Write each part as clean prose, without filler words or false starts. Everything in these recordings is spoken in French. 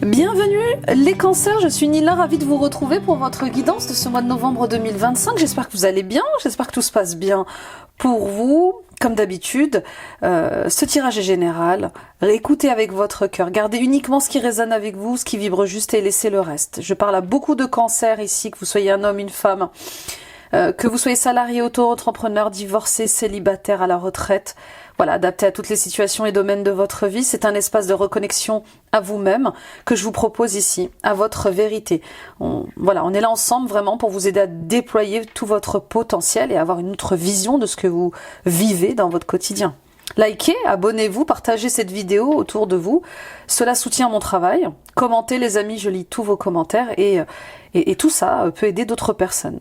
Bienvenue les cancers, je suis Nila, ravie de vous retrouver pour votre guidance de ce mois de novembre 2025. J'espère que vous allez bien, j'espère que tout se passe bien pour vous. Comme d'habitude, ce tirage est général. Écoutez avec votre cœur, gardez uniquement ce qui résonne avec vous, ce qui vibre juste et laissez le reste. Je parle à beaucoup de cancers ici, que vous soyez un homme, une femme, que vous soyez salarié, auto-entrepreneur, divorcé, célibataire, à la retraite. Voilà, adapté à toutes les situations et domaines de votre vie. C'est un espace de reconnexion à vous-même que je vous propose ici, à votre vérité. On est là ensemble vraiment pour vous aider à déployer tout votre potentiel et avoir une autre vision de ce que vous vivez dans votre quotidien. Likez, abonnez-vous, partagez cette vidéo autour de vous. Cela soutient mon travail. Commentez les amis, je lis tous vos commentaires et tout ça peut aider d'autres personnes.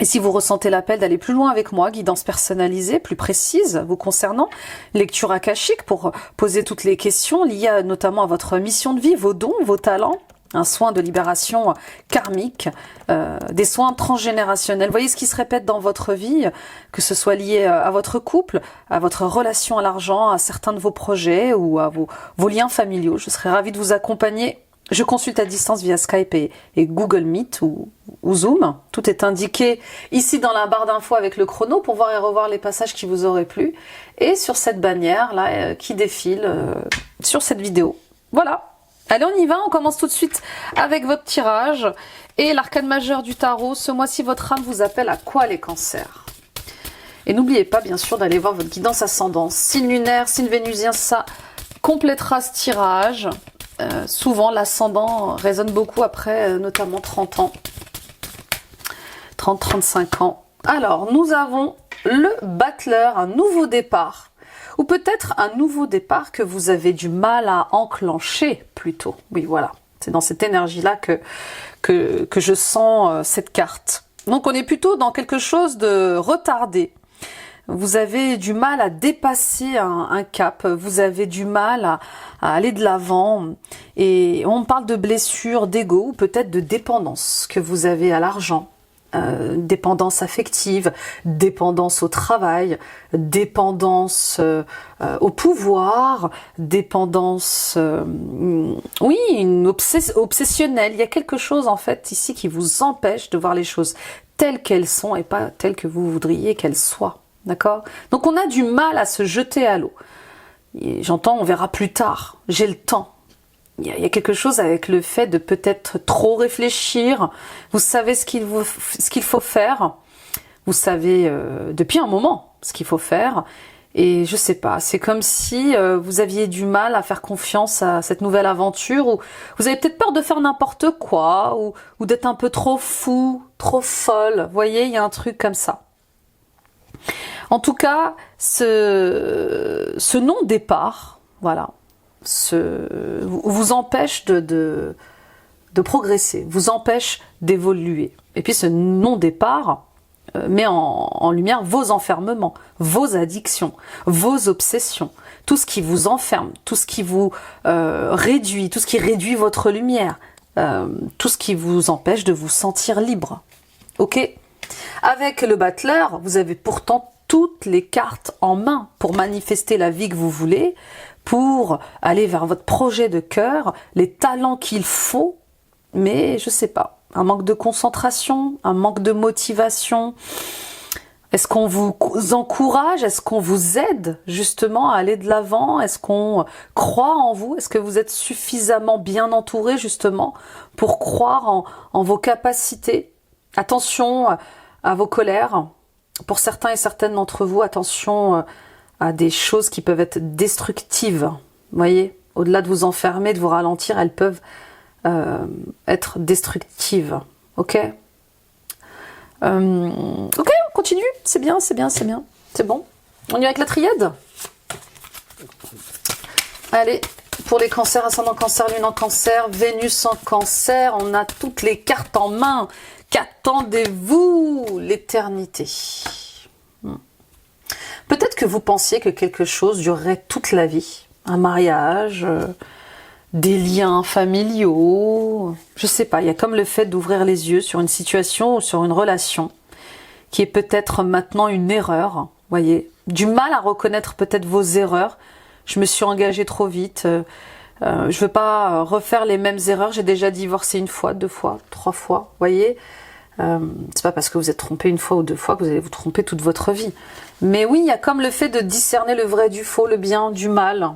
Et si vous ressentez l'appel d'aller plus loin avec moi, guidance personnalisée, plus précise vous concernant, lecture akashique pour poser toutes les questions liées notamment à votre mission de vie, vos dons, vos talents, un soin de libération karmique, des soins transgénérationnels. Voyez ce qui se répète dans votre vie, que ce soit lié à votre couple, à votre relation à l'argent, à certains de vos projets ou à vos liens familiaux. Je serais ravie de vous accompagner. Je consulte à distance via Skype et Google Meet ou Zoom. Tout est indiqué ici dans la barre d'infos avec le chrono pour voir et revoir les passages qui vous auraient plu. Et sur cette bannière là qui défile sur cette vidéo. Voilà. Allez, on y va. On commence tout de suite avec votre tirage. Et l'arcane majeur du tarot. Ce mois-ci, votre âme vous appelle à quoi les cancers? Et n'oubliez pas, bien sûr, d'aller voir votre guidance ascendance. Signe lunaire, signe vénusien, ça complétera ce tirage. Souvent l'ascendant résonne beaucoup après notamment 30 ans, 30-35 ans. Alors nous avons le battleur, un nouveau départ, ou peut-être un nouveau départ que vous avez du mal à enclencher plutôt. Oui voilà, c'est dans cette énergie-là que je sens cette carte. Donc on est plutôt dans quelque chose de retardé. Vous avez du mal à dépasser un cap, vous avez du mal à aller de l'avant et on parle de blessures, d'ego ou peut-être de dépendance que vous avez à l'argent, dépendance affective, dépendance au travail, dépendance au pouvoir, dépendance, oui, une obsessionnelle. Il y a quelque chose en fait ici qui vous empêche de voir les choses telles qu'elles sont et pas telles que vous voudriez qu'elles soient. D'accord? Donc on a du mal à se jeter à l'eau. J'entends, on verra plus tard. J'ai le temps. Il y a quelque chose avec le fait de peut-être trop réfléchir. Vous savez ce qu'il faut faire. Vous savez depuis un moment ce qu'il faut faire. Et je sais pas, c'est comme si vous aviez du mal à faire confiance à cette nouvelle aventure, ou vous avez peut-être peur de faire n'importe quoi, ou d'être un peu trop fou, trop folle. Vous voyez, il y a un truc comme ça. En tout cas, ce non-départ, voilà, vous empêche de progresser, vous empêche d'évoluer. Et puis ce non-départ met en lumière vos enfermements, vos addictions, vos obsessions, tout ce qui vous enferme, tout ce qui vous réduit, tout ce qui réduit votre lumière, tout ce qui vous empêche de vous sentir libre. Ok ? Avec le battleur, vous avez pourtant toutes les cartes en main pour manifester la vie que vous voulez, pour aller vers votre projet de cœur, les talents qu'il faut, mais je sais pas, un manque de concentration, un manque de motivation. Est-ce qu'on vous encourage? Est-ce qu'on vous aide justement à aller de l'avant? Est-ce qu'on croit en vous? Est-ce que vous êtes suffisamment bien entouré justement pour croire en vos capacités? Attention à vos colères. Pour certains et certaines d'entre vous, attention à des choses qui peuvent être destructives. Vous voyez, au-delà de vous enfermer, de vous ralentir, elles peuvent être destructives. Ok ? Ok, on continue. C'est bien, c'est bien, c'est bien. C'est bon. On y va avec la triade ? Allez, pour les cancers, ascendant cancer, lune en cancer, Vénus en cancer, on a toutes les cartes en main. Qu'attendez-vous? L'éternité. Peut-être que vous pensiez que quelque chose durerait toute la vie. Un mariage, des liens familiaux. Je sais pas, il y a comme le fait d'ouvrir les yeux sur une situation ou sur une relation qui est peut-être maintenant une erreur. Voyez, du mal à reconnaître peut-être vos erreurs. Je me suis engagée trop vite. Je veux pas refaire les mêmes erreurs. J'ai déjà divorcé 1 fois, 2 fois, 3 fois. Vous voyez, c'est pas parce que vous êtes trompé 1 fois ou 2 fois que vous allez vous tromper toute votre vie. Mais oui, il y a comme le fait de discerner le vrai du faux, le bien du mal.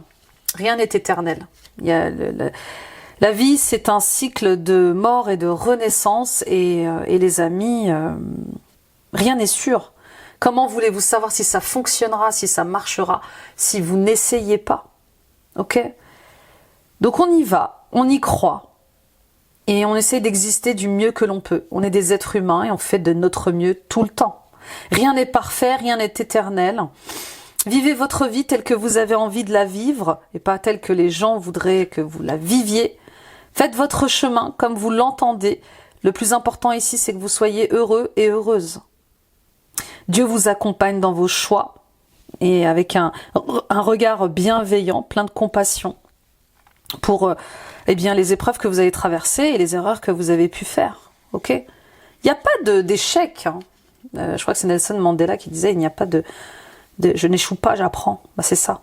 Rien n'est éternel. Il y a la vie, c'est un cycle de mort et de renaissance. Et les amis, rien n'est sûr. Comment voulez-vous savoir si ça fonctionnera, si ça marchera, si vous n'essayez pas? Ok? Donc on y va, on y croit. Et on essaie d'exister du mieux que l'on peut. On est des êtres humains et on fait de notre mieux tout le temps. Rien n'est parfait, rien n'est éternel. Vivez votre vie telle que vous avez envie de la vivre et pas telle que les gens voudraient que vous la viviez. Faites votre chemin comme vous l'entendez. Le plus important ici, c'est que vous soyez heureux et heureuse. Dieu vous accompagne dans vos choix et avec un regard bienveillant, plein de compassion pour eh bien, les épreuves que vous avez traversées et les erreurs que vous avez pu faire. Ok? Il n'y a pas d'échec. Hein. Je crois que c'est Nelson Mandela qui disait il n'y a pas de je n'échoue pas, j'apprends. Bah, c'est ça.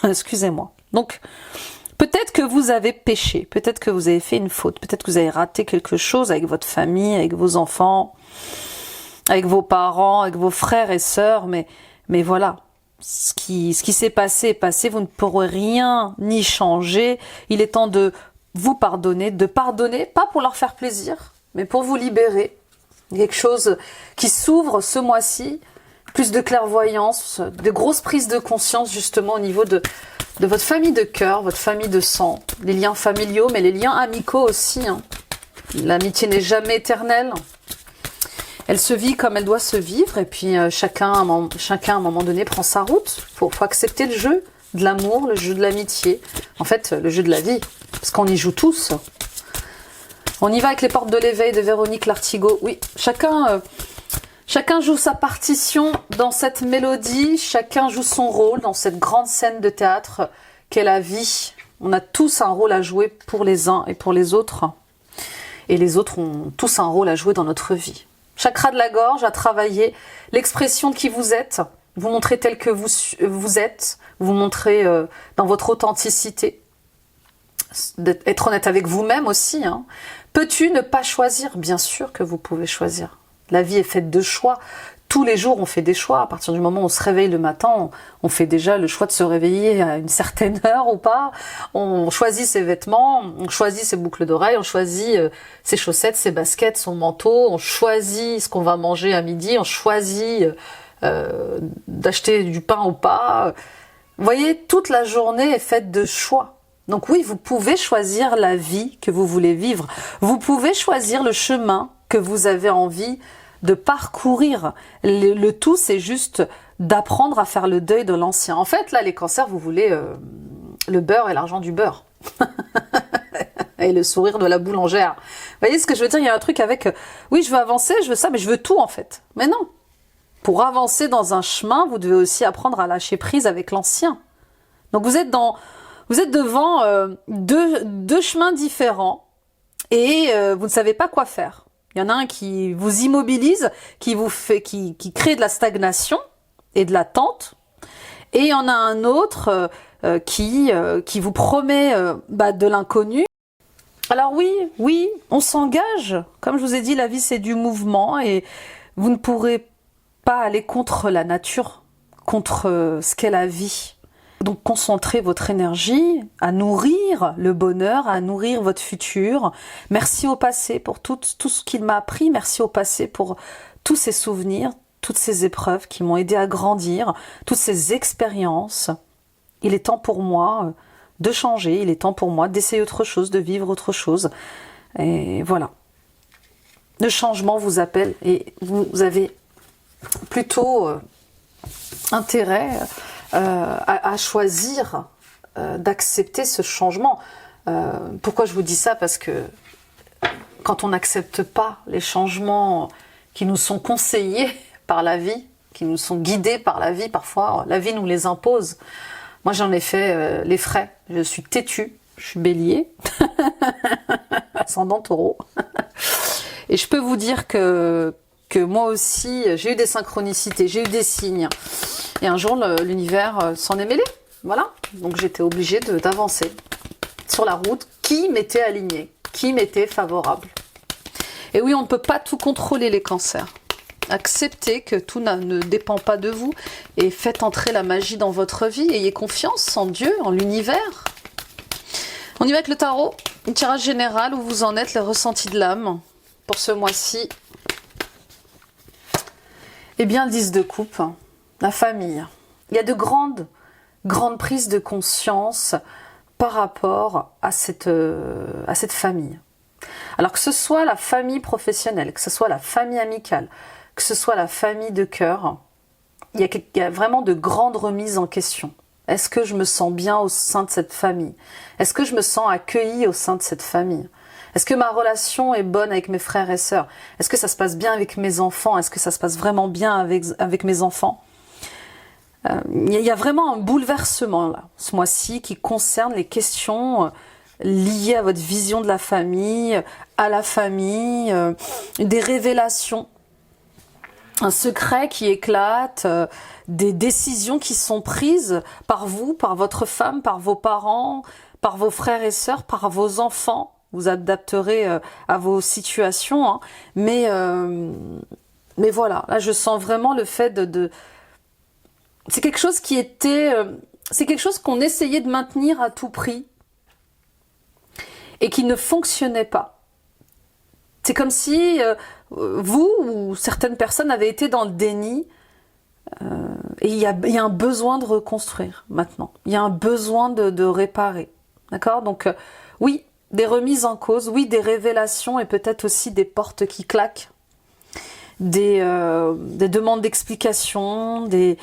Excusez-moi. Donc, peut-être que vous avez péché, peut-être que vous avez fait une faute, peut-être que vous avez raté quelque chose avec votre famille, avec vos enfants, avec vos parents, avec vos frères et sœurs, mais voilà. Ce qui s'est passé est passé, vous ne pourrez rien ni changer. Il est temps de vous pardonner, pas pour leur faire plaisir, mais pour vous libérer. Quelque chose qui s'ouvre ce mois-ci, plus de clairvoyance, de grosses prises de conscience justement au niveau de votre famille de cœur, votre famille de sang, les liens familiaux, mais les liens amicaux aussi. Hein. L'amitié n'est jamais éternelle. Elle se vit comme elle doit se vivre, et puis chacun à un moment donné prend sa route. Faut accepter le jeu de l'amour, le jeu de l'amitié, en fait le jeu de la vie, parce qu'on y joue tous. On y va avec les portes de l'éveil de Véronique Lartigot. Oui, chacun joue sa partition dans cette mélodie, chacun joue son rôle dans cette grande scène de théâtre qu'est la vie. On a tous un rôle à jouer pour les uns et pour les autres, et les autres ont tous un rôle à jouer dans notre vie. Chakra de la gorge, à travailler l'expression de qui vous êtes, vous montrez tel que vous êtes, vous montrez dans votre authenticité, être honnête avec vous-même aussi. Hein. Peux-tu ne pas choisir? Bien sûr que vous pouvez choisir. La vie est faite de choix. Tous les jours, on fait des choix. À partir du moment où on se réveille le matin, on fait déjà le choix de se réveiller à une certaine heure ou pas. On choisit ses vêtements, on choisit ses boucles d'oreilles, on choisit ses chaussettes, ses baskets, son manteau, on choisit ce qu'on va manger à midi, on choisit d'acheter du pain ou pas. Vous voyez, toute la journée est faite de choix. Donc oui, vous pouvez choisir la vie que vous voulez vivre. Vous pouvez choisir le chemin que vous avez envie de parcourir. Le tout, c'est juste d'apprendre à faire le deuil de l'ancien. En fait, là, les cancers, vous voulez le beurre et l'argent du beurre. Et le sourire de la boulangère. Vous voyez ce que je veux dire? Il y a un truc avec, oui, je veux avancer, je veux ça, mais je veux tout, en fait. Mais non. Pour avancer dans un chemin, vous devez aussi apprendre à lâcher prise avec l'ancien. Donc, vous êtes devant deux chemins différents et vous ne savez pas quoi faire. Il y en a un qui vous immobilise, qui crée de la stagnation et de l'attente. Et il y en a un autre qui vous promet de l'inconnu. Alors oui, on s'engage. Comme je vous ai dit, la vie c'est du mouvement et vous ne pourrez pas aller contre la nature, contre ce qu'est la vie. Donc concentrez votre énergie à nourrir le bonheur, à nourrir votre futur. Merci au passé pour tout ce qu'il m'a appris. Merci au passé pour tous ces souvenirs, toutes ces épreuves qui m'ont aidé à grandir, toutes ces expériences. Il est temps pour moi de changer, il est temps pour moi d'essayer autre chose, de vivre autre chose. Et voilà. Le changement vous appelle et vous avez plutôt intérêt à choisir d'accepter ce changement. Pourquoi je vous dis ça? Parce que quand on n'accepte pas les changements qui nous sont conseillés par la vie, qui nous sont guidés par la vie, parfois la vie nous les impose. Moi j'en ai fait les frais. Je suis têtue, je suis bélier, ascendant taureau. Et je peux vous dire que moi aussi, j'ai eu des synchronicités, j'ai eu des signes. Et un jour, l'univers s'en est mêlé. Voilà. Donc j'étais obligée d'avancer sur la route qui m'était alignée, qui m'était favorable. Et oui, on ne peut pas tout contrôler les cancers. Acceptez que tout ne dépend pas de vous et faites entrer la magie dans votre vie. Ayez confiance en Dieu, en l'univers. On y va avec le tarot. Un tirage général où vous en êtes, les ressentis de l'âme pour ce mois-ci. Eh bien, le 10 de coupe, la famille. Il y a de grandes prises de conscience par rapport à cette famille. Alors que ce soit la famille professionnelle, que ce soit la famille amicale, que ce soit la famille de cœur, il y a vraiment de grandes remises en question. Est-ce que je me sens bien au sein de cette famille? Est-ce que je me sens accueillie au sein de cette famille? Est-ce que ma relation est bonne avec mes frères et sœurs? Est-ce que ça se passe bien avec mes enfants? Est-ce que ça se passe vraiment bien avec mes enfants? Il y a vraiment un bouleversement là, ce mois-ci, qui concerne les questions liées à votre vision de la famille, à la famille, des révélations, un secret qui éclate, des décisions qui sont prises par vous, par votre femme, par vos parents, par vos frères et sœurs, par vos enfants. Vous adapterez à vos situations, hein. Mais voilà, là je sens vraiment le fait c'est quelque chose qui était... c'est quelque chose qu'on essayait de maintenir à tout prix et qui ne fonctionnait pas. C'est comme si vous ou certaines personnes avaient été dans le déni et il y a un besoin de reconstruire maintenant. Il y a un besoin de réparer. D'accord? Donc oui, des remises en cause, oui, des révélations et peut-être aussi des portes qui claquent, des demandes d'explications, des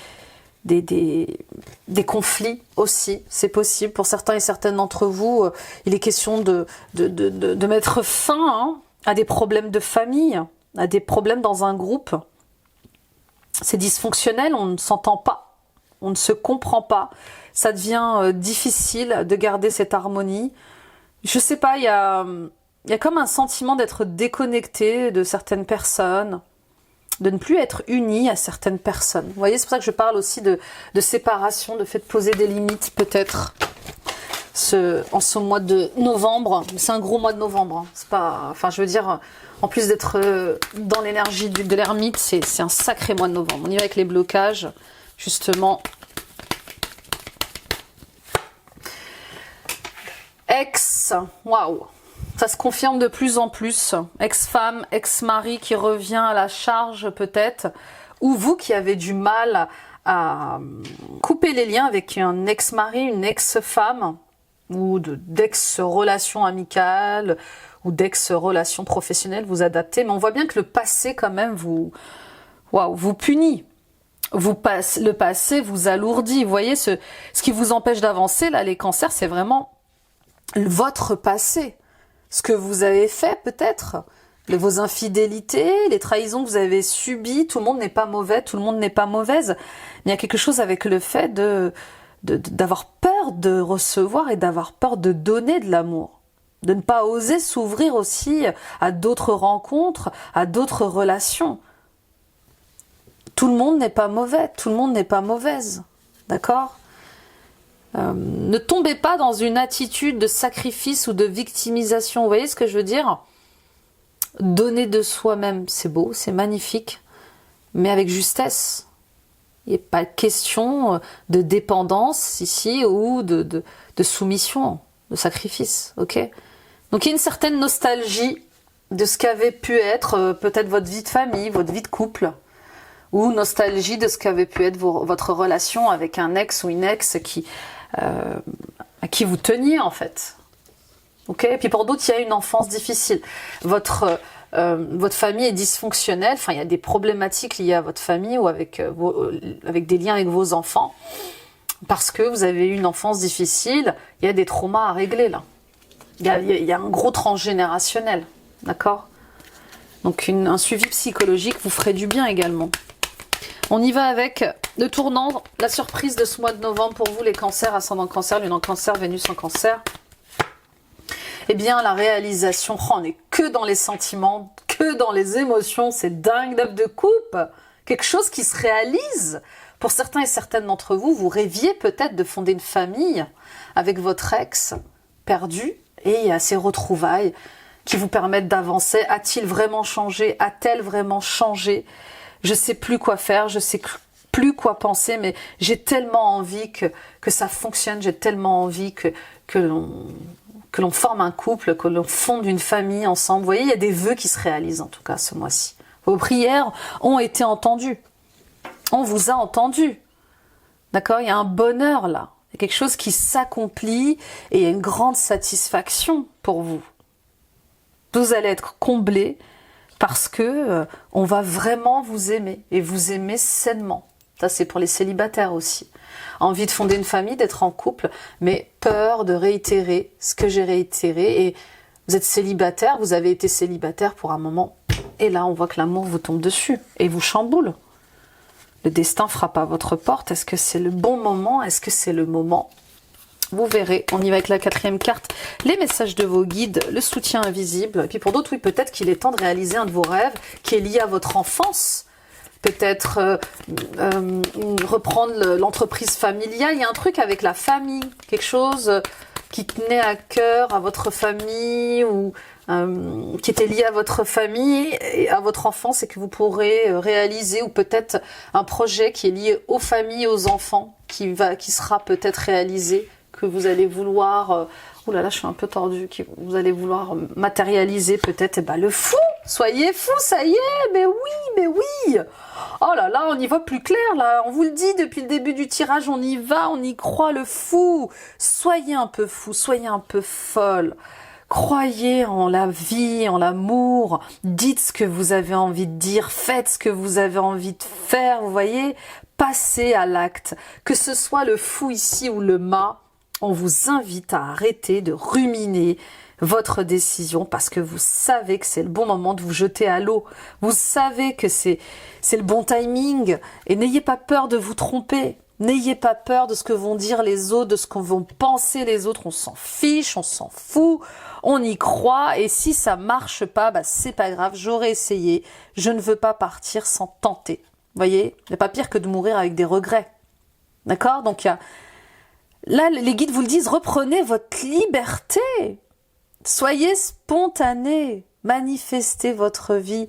conflits aussi, c'est possible. Pour certains et certaines d'entre vous, il est question de mettre fin à des problèmes de famille, à des problèmes dans un groupe. C'est dysfonctionnel, on ne s'entend pas, on ne se comprend pas. Ça devient difficile de garder cette harmonie. Je sais pas, il y a comme un sentiment d'être déconnecté de certaines personnes, de ne plus être unis à certaines personnes. Vous voyez, c'est pour ça que je parle aussi de séparation, de fait de poser des limites peut-être en ce mois de novembre. C'est un gros mois de novembre. Hein. C'est pas, enfin, je veux dire, en plus d'être dans l'énergie de l'ermite, c'est un sacré mois de novembre. On y va avec les blocages, justement. Waouh, ça se confirme de plus en plus. Ex-femme, ex-mari qui revient à la charge peut-être, ou vous qui avez du mal à couper les liens avec un ex-mari, une ex-femme, ou d'ex-relation amicale, ou d'ex-relation professionnelle, vous adaptez. Mais on voit bien que le passé quand même vous punit. Le passé vous alourdit. Vous voyez, ce qui vous empêche d'avancer, là, les cancers, c'est vraiment votre passé, ce que vous avez fait peut-être, vos infidélités, les trahisons que vous avez subies. Tout le monde n'est pas mauvais, tout le monde n'est pas mauvaise. Mais il y a quelque chose avec le fait d'avoir peur de recevoir et d'avoir peur de donner de l'amour, de ne pas oser s'ouvrir aussi à d'autres rencontres, à d'autres relations. Tout le monde n'est pas mauvais, tout le monde n'est pas mauvaise, d'accord ? Ne tombez pas dans une attitude de sacrifice ou de victimisation. Vous voyez ce que je veux dire? Donner de soi-même, c'est beau, c'est magnifique, mais avec justesse. Il n'est pas question de dépendance ici ou de soumission, de sacrifice. Ok? Donc il y a une certaine nostalgie de ce qu'avait pu être peut-être votre vie de famille, votre vie de couple, ou nostalgie de ce qu'avait pu être votre relation avec un ex ou une ex à qui vous teniez en fait. Ok? Et puis pour d'autres, il y a une enfance difficile. Votre famille est dysfonctionnelle. Enfin, il y a des problématiques liées à votre famille ou avec des liens avec vos enfants, parce que vous avez eu une enfance difficile. Il y a des traumas à régler là. Il y a un gros transgénérationnel, d'accord? Donc un suivi psychologique vous ferait du bien également. On y va avec le tournant, la surprise de ce mois de novembre pour vous, les cancers, ascendant cancer, lune en cancer, Vénus en cancer. Eh bien, la réalisation, on n'est que dans les sentiments, que dans les émotions, c'est dingue, 9 de coupe. quelque chose qui se réalise. Pour certains et certaines d'entre vous, vous rêviez peut-être de fonder une famille avec votre ex perdu, et il y a ces retrouvailles qui vous permettent d'avancer. A-t-il vraiment changé? A-t-elle vraiment changé? Je sais plus quoi faire, je sais plus quoi penser, mais j'ai tellement envie que ça fonctionne, j'ai tellement envie que l'on forme un couple, que l'on fonde une famille ensemble. Vous voyez, il y a des vœux qui se réalisent en tout cas ce mois-ci. Vos prières ont été entendues. On vous a entendu. D'accord? Il y a un bonheur là. Il y a quelque chose qui s'accomplit et il y a une grande satisfaction pour vous. Vous allez être comblés parce que on va vraiment vous aimer et vous aimer sainement. Ça, c'est pour les célibataires aussi. Envie de fonder une famille, d'être en couple, mais peur de réitérer ce que j'ai réitéré. Et vous êtes célibataire, vous avez été célibataire pour un moment. Et là, on voit que l'amour vous tombe dessus et vous chamboule. Le destin frappe à votre porte. Est-ce que c'est le bon moment? Est-ce que c'est le moment? Vous verrez. On y va avec la 4e carte. Les messages de vos guides, le soutien invisible. Et puis pour d'autres, oui, peut-être qu'il est temps de réaliser un de vos rêves qui est lié à votre enfance. Peut-être reprendre l'entreprise familiale. Il y a un truc avec la famille. Quelque chose qui tenait à cœur à votre famille ou qui était lié à votre famille et à votre enfance et que vous pourrez réaliser, ou peut-être un projet qui est lié aux familles, aux enfants, qui sera peut-être réalisé, que vous allez vouloir, oh là là, je suis un peu tordue, que vous allez vouloir matérialiser peut-être, le fou, soyez fou, ça y est, mais oui, oh là là, on y voit plus clair là, on vous le dit depuis le début du tirage, on y va, on y croit, le fou, soyez un peu fou, soyez un peu folle. Croyez en la vie, en l'amour, dites ce que vous avez envie de dire, faites ce que vous avez envie de faire, vous voyez, passez à l'acte. Que ce soit le fou ici ou le mât, on vous invite à arrêter de ruminer votre décision parce que vous savez que c'est le bon moment de vous jeter à l'eau. Vous savez que c'est le bon timing et n'ayez pas peur de vous tromper. N'ayez pas peur de ce que vont dire les autres, de ce que vont penser les autres. On s'en fiche, on s'en fout, on y croit. Et si ça marche pas, c'est pas grave, j'aurais essayé. Je ne veux pas partir sans tenter. Vous voyez, il n'y a pas pire que de mourir avec des regrets. D'accord? Donc là, les guides vous le disent, reprenez votre liberté. Soyez spontané. Manifestez votre vie.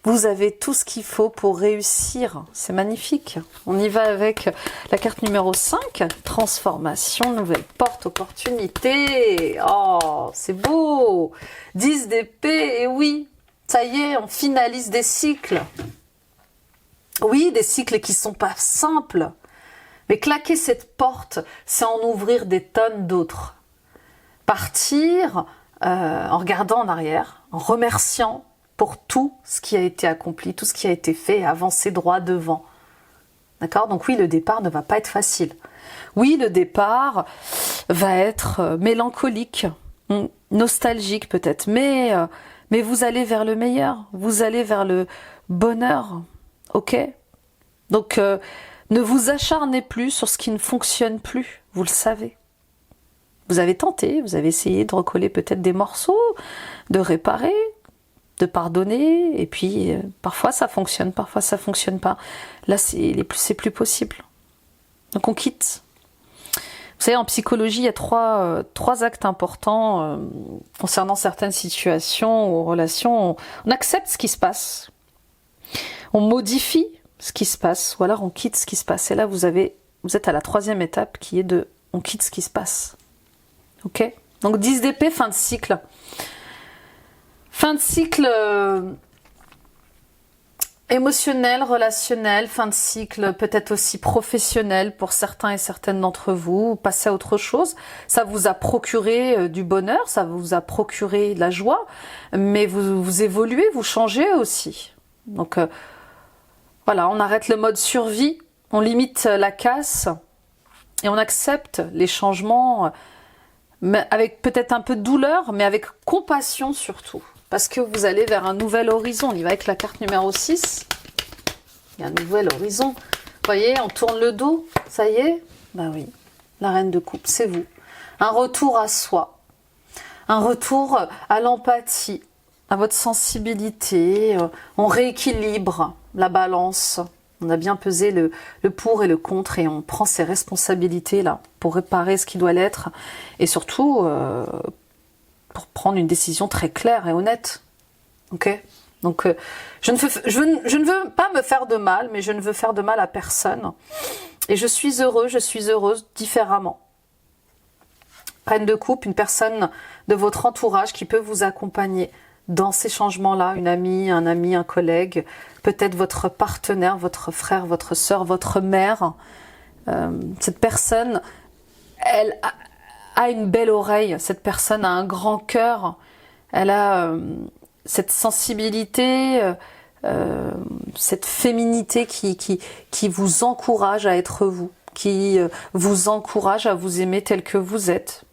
Vous avez tout ce qu'il faut pour réussir. C'est magnifique. On y va avec la carte numéro 5. Transformation, nouvelle porte, opportunité. Oh, c'est beau. 10 d'épée, et oui, ça y est, on finalise des cycles. Oui, des cycles qui sont pas simples. Mais claquer cette porte, c'est en ouvrir des tonnes d'autres. Partir en regardant en arrière, en remerciant pour tout ce qui a été accompli, tout ce qui a été fait, et avancer droit devant. D'accord? Donc oui, le départ ne va pas être facile. Oui, le départ va être mélancolique, nostalgique peut-être, mais vous allez vers le meilleur, vous allez vers le bonheur, ok? Donc ne vous acharnez plus sur ce qui ne fonctionne plus, vous le savez. Vous avez tenté, vous avez essayé de recoller peut-être des morceaux, de réparer, de pardonner, et puis parfois ça fonctionne, parfois ça fonctionne pas. Là, c'est plus possible. Donc on quitte. Vous savez, en psychologie, il y a trois actes importants concernant certaines situations ou relations. On accepte ce qui se passe, on modifie ce qui se passe, ou alors on quitte ce qui se passe. Et là, vous êtes à la 3e étape qui est de on quitte ce qui se passe. Ok? Donc 10 d'épée, fin de cycle. Fin de cycle émotionnel, relationnel, fin de cycle peut-être aussi professionnel pour certains et certaines d'entre vous. Passez à autre chose. Ça vous a procuré du bonheur, ça vous a procuré de la joie, mais vous évoluez, vous changez aussi. Donc voilà, on arrête le mode survie, on limite la casse et on accepte les changements mais avec peut-être un peu de douleur, mais avec compassion surtout. Parce que vous allez vers un nouvel horizon. On y va avec la carte numéro 6. Il y a un nouvel horizon. Vous voyez, on tourne le dos. Ça y est? Ben oui, la reine de coupe, c'est vous. Un retour à soi. Un retour à l'empathie, à votre sensibilité. On rééquilibre la balance. On a bien pesé le pour et le contre et on prend ses responsabilités là pour réparer ce qui doit l'être et surtout pour prendre une décision très claire et honnête. Ok ? Donc je ne veux pas me faire de mal, mais je ne veux faire de mal à personne. Et je suis heureuse différemment. Reine de coupe, une personne de votre entourage qui peut vous accompagner dans ces changements-là, une amie, un collègue, peut-être votre partenaire, votre frère, votre sœur, votre mère. Cette personne, elle a une belle oreille, cette personne a un grand cœur, elle a cette sensibilité, cette féminité qui vous encourage à être vous, qui vous encourage à vous aimer tel que vous êtes.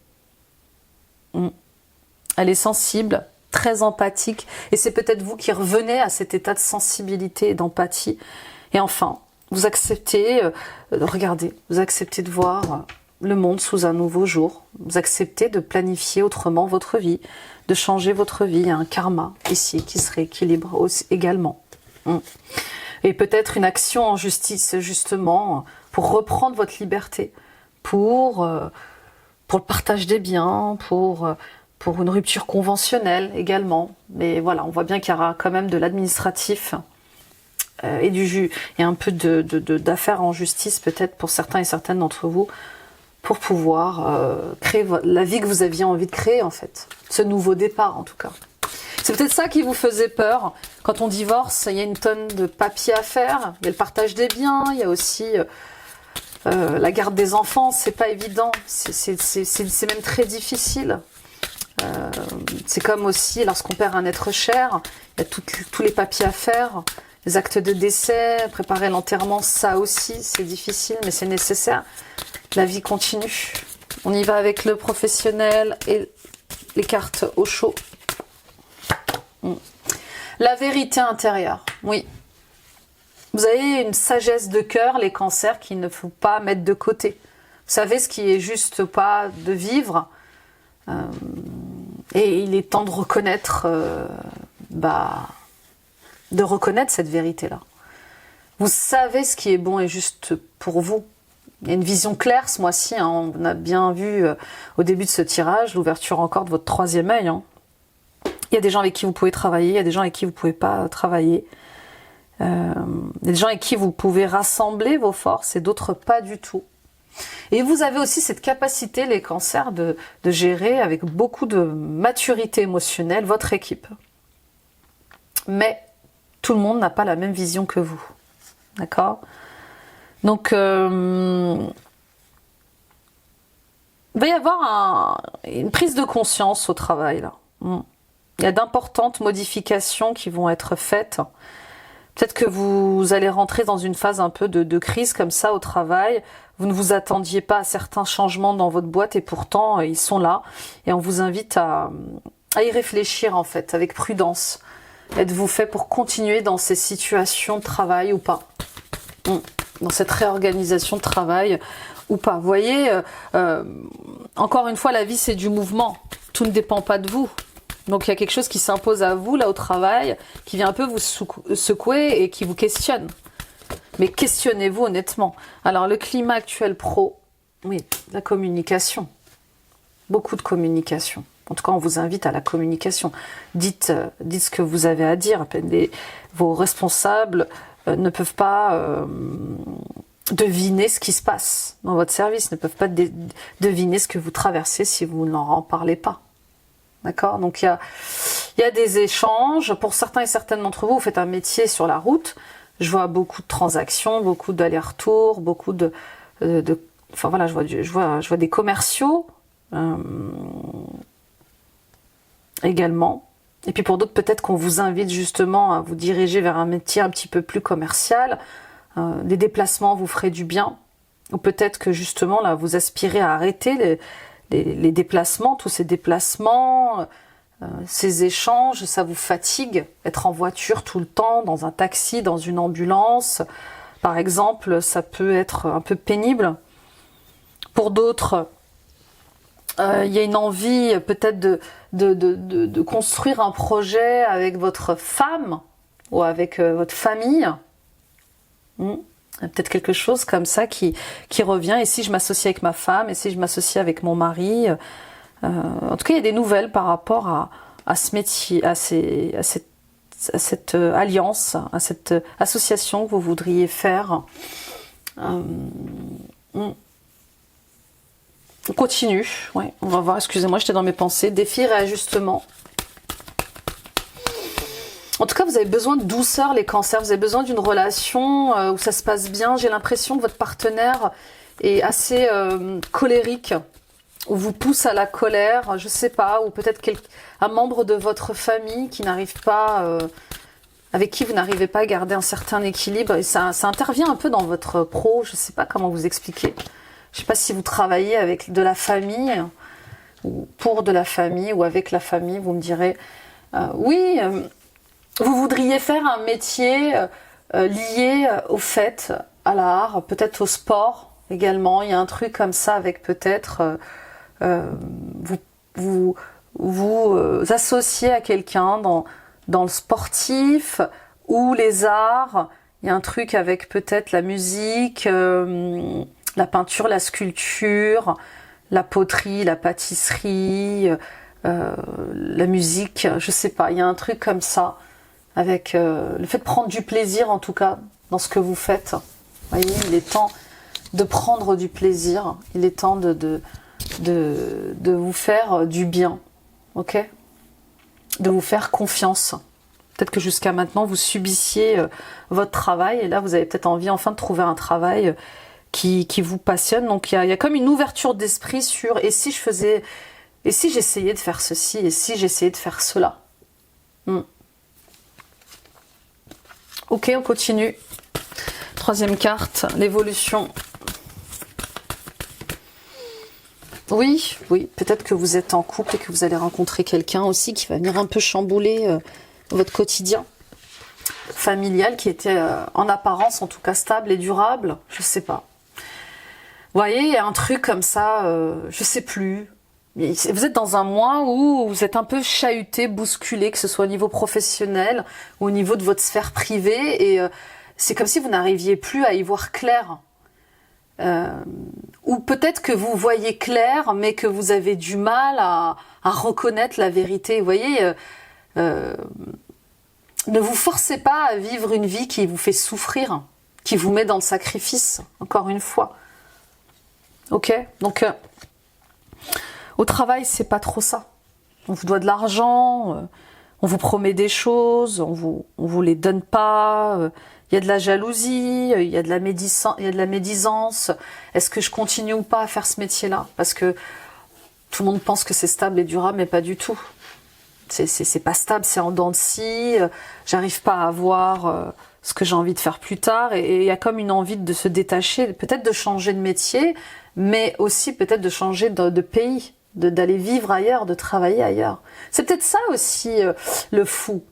Elle est sensible, très empathique, et c'est peut-être vous qui revenez à cet état de sensibilité et d'empathie. Et enfin, vous acceptez, regardez, vous acceptez de voir le monde sous un nouveau jour, vous acceptez de planifier autrement votre vie, de changer votre vie, il y a un karma ici qui se rééquilibre aussi, également. Et peut-être une action en justice, justement, pour reprendre votre liberté, pour le partage des biens, pour une rupture conventionnelle également. Mais voilà, on voit bien qu'il y aura quand même de l'administratif et un peu d'affaires en justice peut-être pour certains et certaines d'entre vous pour pouvoir créer la vie que vous aviez envie de créer en fait. Ce nouveau départ en tout cas. C'est peut-être ça qui vous faisait peur. Quand on divorce, il y a une tonne de papiers à faire, il y a le partage des biens, il y a aussi... la garde des enfants, c'est pas évident, c'est même très difficile. C'est comme aussi lorsqu'on perd un être cher, il y a tous les papiers à faire, les actes de décès, préparer l'enterrement, ça aussi c'est difficile, mais c'est nécessaire. La vie continue. On y va avec le professionnel et les cartes au chaud. La vérité intérieure, oui. Vous avez une sagesse de cœur, les cancers, qu'il ne faut pas mettre de côté. Vous savez ce qui est juste pas de vivre. Et il est temps de reconnaître, de reconnaître cette vérité-là. Vous savez ce qui est bon et juste pour vous. Il y a une vision claire ce mois-ci. Hein. On a bien vu au début de ce tirage l'ouverture encore de votre troisième œil. Hein. Il y a des gens avec qui vous pouvez travailler, il y a des gens avec qui vous ne pouvez pas travailler. Il y a des gens avec qui vous pouvez rassembler vos forces et d'autres pas du tout. Et vous avez aussi cette capacité, les cancers, de gérer avec beaucoup de maturité émotionnelle votre équipe. Mais tout le monde n'a pas la même vision que vous. D'accord ? Donc, il va y avoir une prise de conscience au travail, là. Il y a d'importantes modifications qui vont être faites. Peut-être que vous allez rentrer dans une phase un peu de crise comme ça au travail. Vous ne vous attendiez pas à certains changements dans votre boîte et pourtant ils sont là. Et on vous invite à y réfléchir en fait, avec prudence. Êtes-vous fait pour continuer dans ces situations de travail ou pas ? Dans cette réorganisation de travail ou pas ? Vous voyez, encore une fois, la vie c'est du mouvement. Tout ne dépend pas de vous. Donc il y a quelque chose qui s'impose à vous là au travail, qui vient un peu vous secouer et qui vous questionne. Mais questionnez-vous honnêtement. Alors le climat actuel pro, oui, la communication. Beaucoup de communication. En tout cas, on vous invite à la communication. Dites ce que vous avez à dire. Vos responsables ne peuvent pas deviner ce qui se passe dans votre service, ne peuvent pas deviner ce que vous traversez si vous n'en en parlez pas. D'accord ? Donc il y a des échanges. Pour certains et certaines d'entre vous, vous faites un métier sur la route. Je vois beaucoup de transactions, beaucoup d'allers-retours, beaucoup enfin voilà, je vois des commerciaux également. Et puis pour d'autres, peut-être qu'on vous invite justement à vous diriger vers un métier un petit peu plus commercial. Des déplacements vous feraient du bien. Ou peut-être que justement là, vous aspirez à arrêter les déplacements, tous ces déplacements, ces échanges, ça vous fatigue, être en voiture tout le temps, dans un taxi, dans une ambulance, par exemple, ça peut être un peu pénible. Pour d'autres, il y a une envie peut-être de construire un projet avec votre femme ou avec votre famille. Peut-être quelque chose comme ça qui revient. Et si je m'associe avec ma femme, et si je m'associe avec mon mari, en tout cas, il y a des nouvelles par rapport à ce métier, à cette alliance, à cette association que vous voudriez faire. On continue. Ouais, on va voir. Excusez-moi, j'étais dans mes pensées. Défi, réajustement. En tout cas, vous avez besoin de douceur, les cancers. Vous avez besoin d'une relation où ça se passe bien. J'ai l'impression que votre partenaire est assez colérique, ou vous pousse à la colère, je sais pas, ou peut-être un membre de votre famille qui n'arrive pas, avec qui vous n'arrivez pas à garder un certain équilibre. Et ça intervient un peu dans votre pro. Je sais pas comment vous expliquer. Je sais pas si vous travaillez avec de la famille, ou pour de la famille, ou avec la famille. Vous me direz, oui. Vous voudriez faire un métier lié aux fêtes, à l'art, peut-être au sport également. Il y a un truc comme ça avec peut-être vous associez à quelqu'un dans le sportif ou les arts. Il y a un truc avec peut-être la musique, la peinture, la sculpture, la poterie, la pâtisserie, la musique, je sais pas. Il y a un truc comme ça. Avec le fait de prendre du plaisir en tout cas dans ce que vous faites. Vous voyez, il est temps de prendre du plaisir, il est temps de vous faire du bien, ok? De vous faire confiance. Peut-être que jusqu'à maintenant vous subissiez votre travail et là vous avez peut-être envie enfin de trouver un travail qui vous passionne. Donc il y a comme une ouverture d'esprit sur et si j'essayais de faire ceci, et si j'essayais de faire cela. Ok, on continue. Troisième carte, l'évolution. Oui, peut-être que vous êtes en couple et que vous allez rencontrer quelqu'un aussi qui va venir un peu chambouler votre quotidien familial qui était en apparence en tout cas stable et durable. Je sais pas. Vous voyez, il y a un truc comme ça, je sais plus. Vous êtes dans un mois où vous êtes un peu chahuté, bousculé, que ce soit au niveau professionnel ou au niveau de votre sphère privée, et c'est comme si vous n'arriviez plus à y voir clair. Ou peut-être que vous voyez clair, mais que vous avez du mal à reconnaître la vérité. Vous voyez, ne vous forcez pas à vivre une vie qui vous fait souffrir, qui vous met dans le sacrifice, encore une fois. Ok, donc... au travail, c'est pas trop ça. On vous doit de l'argent, on vous promet des choses, on vous les donne pas. Il y a de la jalousie, il y a de la médisance. Est-ce que je continue ou pas à faire ce métier-là? Parce que tout le monde pense que c'est stable et durable, mais pas du tout. C'est pas stable, c'est en dents de scie. J'arrive pas à avoir ce que j'ai envie de faire plus tard. Et il y a comme une envie de se détacher, peut-être de changer de métier, mais aussi peut-être de changer de pays. D'aller vivre ailleurs, de travailler ailleurs. C'est peut-être ça aussi le fou.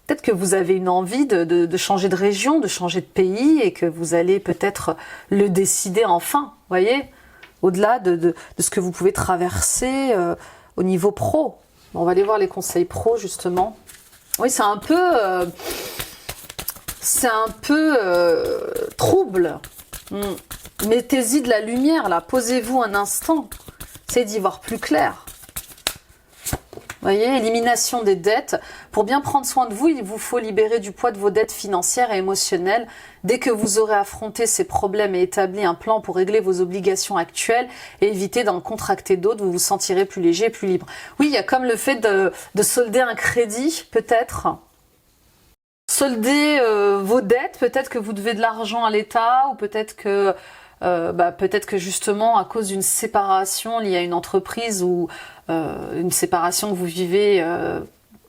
Peut-être que vous avez une envie de changer de région, de changer de pays et que vous allez peut-être le décider enfin, voyez, au-delà de ce que vous pouvez traverser au niveau pro. Bon, on va aller voir les conseils pro justement. Oui, c'est un peu trouble. Mettez-y de la lumière là, posez-vous un instant. C'est d'y voir plus clair. Vous voyez, élimination des dettes. Pour bien prendre soin de vous, il vous faut libérer du poids de vos dettes financières et émotionnelles. Dès que vous aurez affronté ces problèmes et établi un plan pour régler vos obligations actuelles et éviter d'en contracter d'autres, vous vous sentirez plus léger et plus libre. Oui, il y a comme le fait de solder un crédit, peut-être. Solder vos dettes, peut-être que vous devez de l'argent à l'État, ou peut-être que justement à cause d'une séparation liée à une entreprise ou une séparation que vous vivez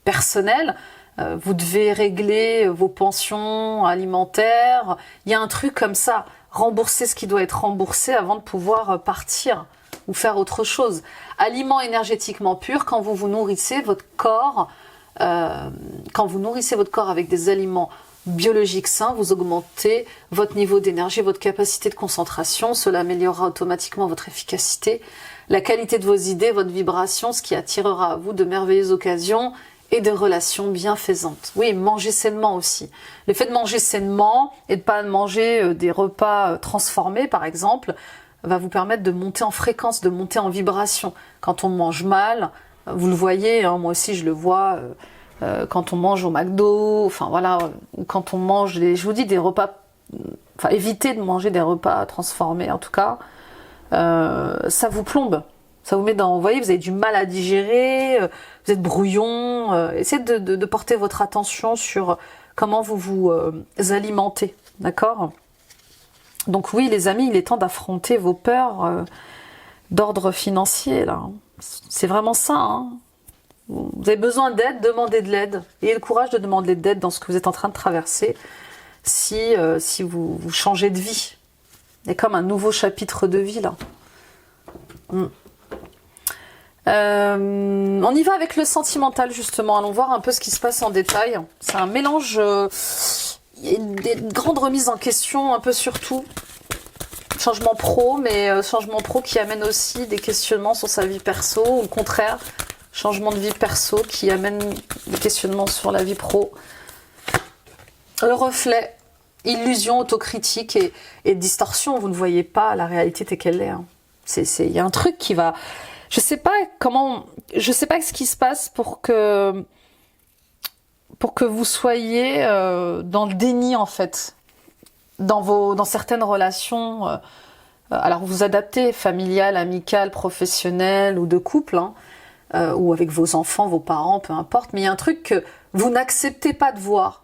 personnelle, vous devez régler vos pensions alimentaires. Il y a un truc comme ça, rembourser ce qui doit être remboursé avant de pouvoir partir ou faire autre chose. Aliments énergétiquement purs, quand vous nourrissez votre corps, avec des aliments biologiques sains, vous augmentez votre niveau d'énergie, votre capacité de concentration, cela améliorera automatiquement votre efficacité, la qualité de vos idées, votre vibration, ce qui attirera à vous de merveilleuses occasions et des relations bienfaisantes. Oui, manger sainement aussi. Le fait de manger sainement et de pas manger des repas transformés, par exemple, va vous permettre de monter en fréquence, de monter en vibration. Quand on mange mal, vous le voyez, hein, moi aussi je le vois, quand on mange au McDo, enfin voilà, ou quand on mange, je vous dis, des repas, enfin évitez de manger des repas transformés en tout cas, ça vous plombe. Ça vous met dans, vous voyez, vous avez du mal à digérer, vous êtes brouillon. Essayez de porter votre attention sur comment vous vous alimentez, d'accord? Donc oui, les amis, il est temps d'affronter vos peurs d'ordre financier, là. C'est vraiment ça, hein. Vous avez besoin d'aide, demandez de l'aide. Ayez le courage de demander de l'aide dans ce que vous êtes en train de traverser si vous changez de vie. Il y a comme un nouveau chapitre de vie, là. On y va avec le sentimental justement, allons voir un peu ce qui se passe en détail. C'est un mélange, il y a des grandes remises en question un peu sur tout. Changement pro, mais changement pro qui amène aussi des questionnements sur sa vie perso, ou au contraire, changement de vie perso qui amène des questionnements sur la vie pro. Le reflet, illusion, autocritique et distorsion, vous ne voyez pas la réalité telle qu'elle est. Hein. Il y a un truc qui va... Je sais pas ce qui se passe pour que vous soyez dans le déni en fait, dans certaines relations. Alors vous adaptez, familiale, amicale, professionnelle ou de couple, hein, ou avec vos enfants, vos parents, peu importe. Mais il y a un truc que vous n'acceptez pas de voir.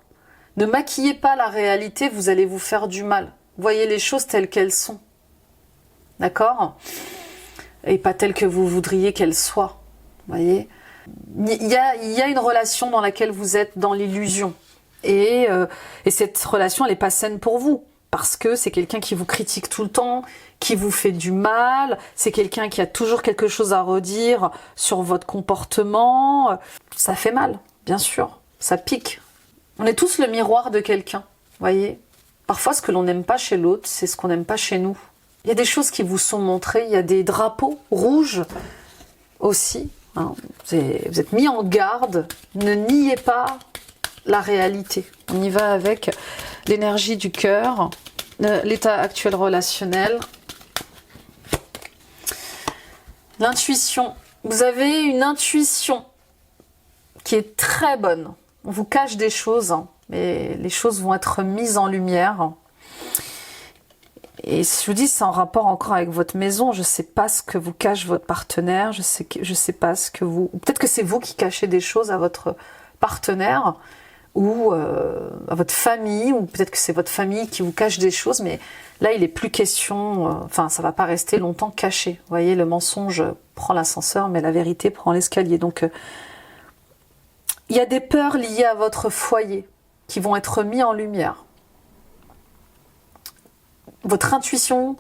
Ne maquillez pas la réalité, vous allez vous faire du mal. Voyez les choses telles qu'elles sont. D'accord ? Et pas telle que vous voudriez qu'elle soit. Voyez, il y a une relation dans laquelle vous êtes dans l'illusion. Et cette relation, elle n'est pas saine pour vous. Parce que c'est quelqu'un qui vous critique tout le temps, qui vous fait du mal, c'est quelqu'un qui a toujours quelque chose à redire sur votre comportement. Ça fait mal, bien sûr. Ça pique. On est tous le miroir de quelqu'un. Voyez, parfois ce que l'on n'aime pas chez l'autre, c'est ce qu'on n'aime pas chez nous. Il y a des choses qui vous sont montrées, il y a des drapeaux rouges aussi. Hein. Vous êtes mis en garde, ne niez pas la réalité. On y va avec l'énergie du cœur, l'état actuel relationnel, l'intuition. Vous avez une intuition qui est très bonne. On vous cache des choses, hein, mais les choses vont être mises en lumière. Et je vous dis, c'est en rapport encore avec votre maison. Je ne sais pas ce que vous cache votre partenaire. Je sais pas ce que vous... Peut-être que c'est vous qui cachez des choses à votre partenaire ou à votre famille, ou peut-être que c'est votre famille qui vous cache des choses. Mais là, il n'est plus question... Enfin, ça ne va pas rester longtemps caché. Vous voyez, le mensonge prend l'ascenseur, mais la vérité prend l'escalier. Donc, il y a des peurs liées à votre foyer qui vont être mises en lumière. Votre intuition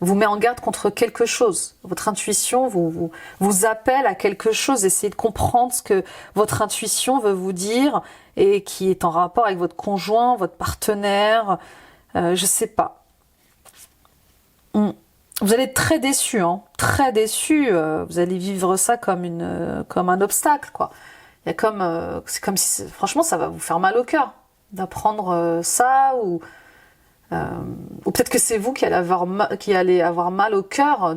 vous met en garde contre quelque chose. Votre intuition vous appelle à quelque chose. Essayez de comprendre ce que votre intuition veut vous dire et qui est en rapport avec votre conjoint, votre partenaire. Je sais pas. Vous allez être très déçu, hein, très déçu. Vous allez vivre ça comme un obstacle, quoi. Il y a c'est comme si, franchement, ça va vous faire mal au cœur d'apprendre ça ou peut-être que c'est vous qui allez avoir mal au cœur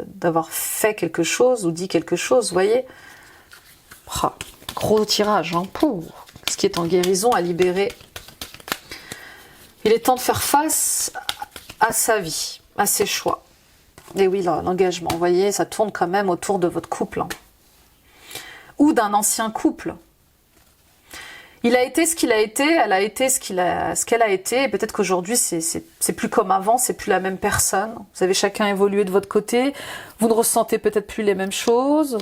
d'avoir fait quelque chose ou dit quelque chose, vous voyez. Gros tirage, hein, pour ce qui est en guérison à libérer. Il est temps de faire face à sa vie, à ses choix. Et oui, l'engagement, vous voyez, ça tourne quand même autour de votre couple. Hein. Ou d'un ancien couple. Il a été ce qu'il a été, elle a été ce qu'elle a été, et peut-être qu'aujourd'hui c'est plus comme avant, c'est plus la même personne. Vous avez chacun évolué de votre côté, vous ne ressentez peut-être plus les mêmes choses.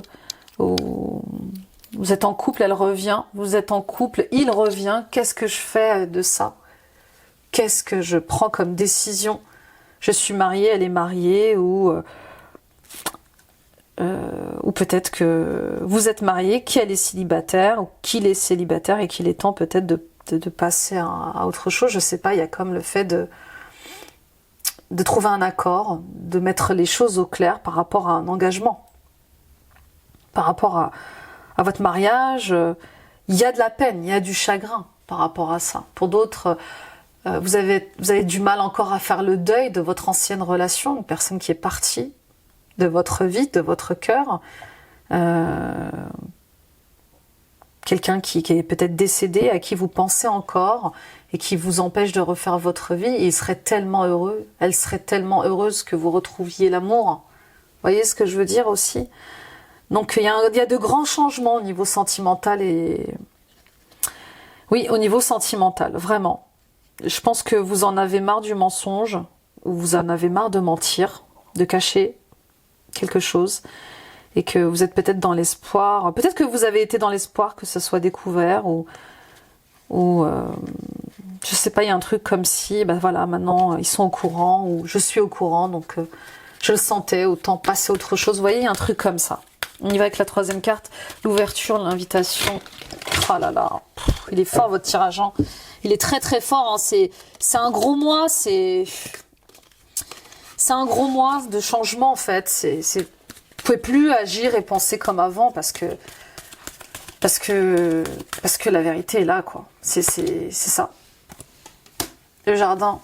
Vous êtes en couple, elle revient, vous êtes en couple, il revient. Qu'est-ce que je fais de ça? Qu'est-ce que je prends comme décision? Je suis mariée, elle est mariée, ou peut-être que vous êtes marié, qu'elle est célibataire, ou qu'il est célibataire et qu'il est temps peut-être de passer à autre chose. Je sais pas, il y a comme le fait de trouver un accord, de mettre les choses au clair par rapport à un engagement, par rapport à votre mariage, il y a de la peine, il y a du chagrin par rapport à ça. Pour d'autres, vous avez du mal encore à faire le deuil de votre ancienne relation, une personne qui est partie de votre vie, de votre cœur. Quelqu'un qui est peut-être décédé, à qui vous pensez encore et qui vous empêche de refaire votre vie. Et il serait tellement heureux, elle serait tellement heureuse que vous retrouviez l'amour. Vous voyez ce que je veux dire aussi? Donc il y a de grands changements au niveau sentimental et... Oui, au niveau sentimental, vraiment. Je pense que vous en avez marre du mensonge, ou vous en avez marre de mentir, de cacher quelque chose, et que vous êtes peut-être dans l'espoir, peut-être que vous avez été dans l'espoir que ça soit découvert, ou je sais pas, il y a un truc comme si, ben voilà, maintenant ils sont au courant, ou je suis au courant, donc je le sentais, autant passer à autre chose. Vous voyez, il y a un truc comme ça. On y va avec la troisième carte, l'ouverture, l'invitation. Oh là là, il est fort votre tirage. Hein. Il est très très fort. Hein. C'est un gros mois. C'est un gros mois de changement en fait. Vous pouvez plus agir et penser comme avant parce que la vérité est là quoi. C'est ça. Le jardin.